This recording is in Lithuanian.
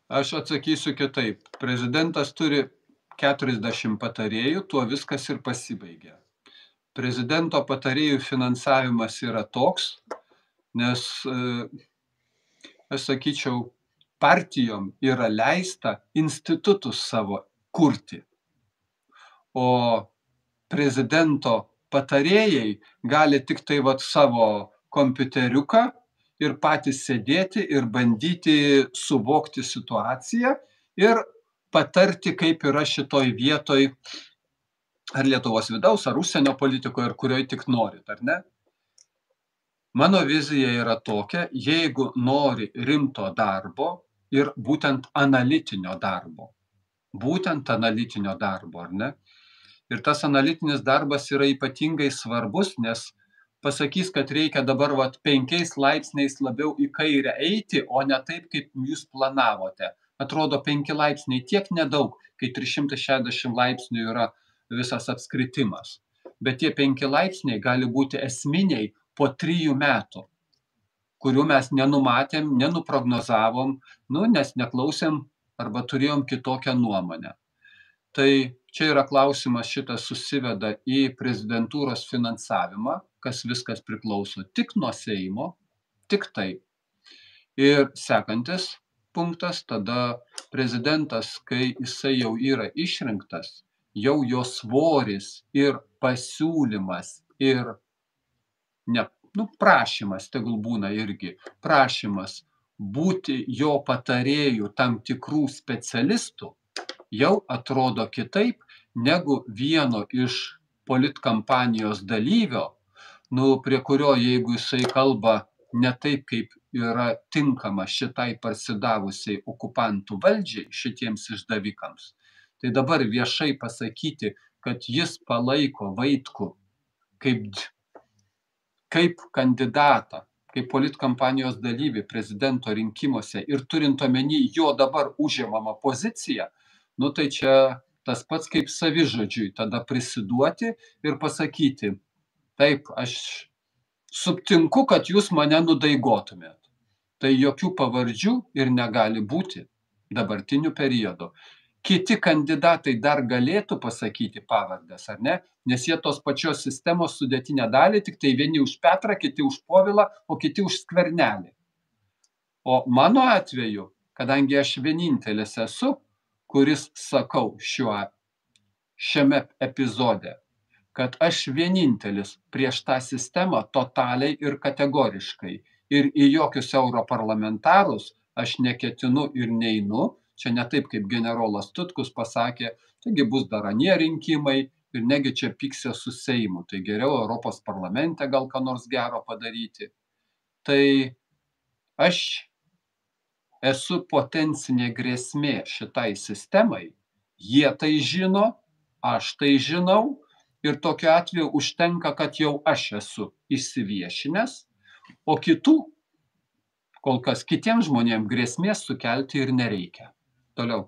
Aš atsakysiu kitaip. Prezidentas turi 40 patarėjų, tuo viskas ir pasibaigia. Prezidento patarėjų finansavimas yra toks, nes, aš sakyčiau, partijom yra leista institutus savo kurti, o prezidento patarėjai gali tik tai savo kompiuteriuką ir patys sėdėti ir bandyti suvokti situaciją ir patarti, kaip yra šitoj vietoj, ar Lietuvos vidaus, ar užsienio politikoje, ar kurioj tik norit, ar ne? Mano vizija yra tokia, jeigu nori rimto darbo ir būtent analitinio darbo, ar ne? Ir tas analitinis darbas yra ypatingai svarbus, nes pasakys, kad reikia dabar 5 laipsniais labiau į kairę eiti, o ne taip, kaip jūs planavote. Atrodo, 5 laipsniai tiek nedaug, kai 360 laipsnių yra visas apskritimas. Bet tie 5 laipsniai gali būti esminiai po 3 metų, kurių mes nenumatėm, nenuprognozavom, nes neklausėm arba turėjom kitokią nuomonę. Tai čia yra klausimas, šitas susiveda į prezidentūros finansavimą, kas viskas priklauso tik nuo Seimo, tik tai. Ir sekantis punktas, tada prezidentas, kai jisai jau yra išrinktas, jau jo svoris ir pasiūlymas ir prašymas, tegul būna irgi, prašymas būti jo patarėjų tam tikrų specialistų, jau atrodo kitaip negu vieno iš politkampanijos dalyvio, prie kurio, jeigu jisai kalba ne taip, kaip yra tinkama šitai parsidavusiai okupantų valdžiai, šitiems išdavikams, tai dabar viešai pasakyti, kad jis palaiko Vaitkų kaip kandidatą, kaip politkampanijos dalyvį prezidento rinkimuose ir turint omeny jo dabar užimamą poziciją, tai čia tas pats kaip savižudžiui tada prisiduoti ir pasakyti, taip, aš sutinku, kad jūs mane nudaigotumėt. Tai jokių pavardžių ir negali būti dabartiniu periodu. Kiti kandidatai dar galėtų pasakyti pavardes, ar ne? Nes jie tos pačios sistemos sudėtinę dalį, tik tai vieni už Petrą, kiti už Povilą, o kiti už Skvernelį. O mano atveju, kadangi aš vienintelis esu, kuris sakau šiame epizode, kad aš vienintelis prieš tą sistemą totaliai ir kategoriškai. Ir į jokius europarlamentarus aš neketinu ir neinu. Čia ne taip, kaip generolas Tutkus pasakė, taigi bus dar anie rinkimai ir negi čia pyksė su Seimu. Tai geriau Europos parlamente gal ką nors gero padaryti. Tai aš esu potencinė grėsmė šitai sistemai. Jie tai žino, aš tai žinau. Ir tokiu atveju užtenka, kad jau aš esu išsiviešinęs, o kol kas kitiems žmonėms grėsmės sukelti ir nereikia. Toliau.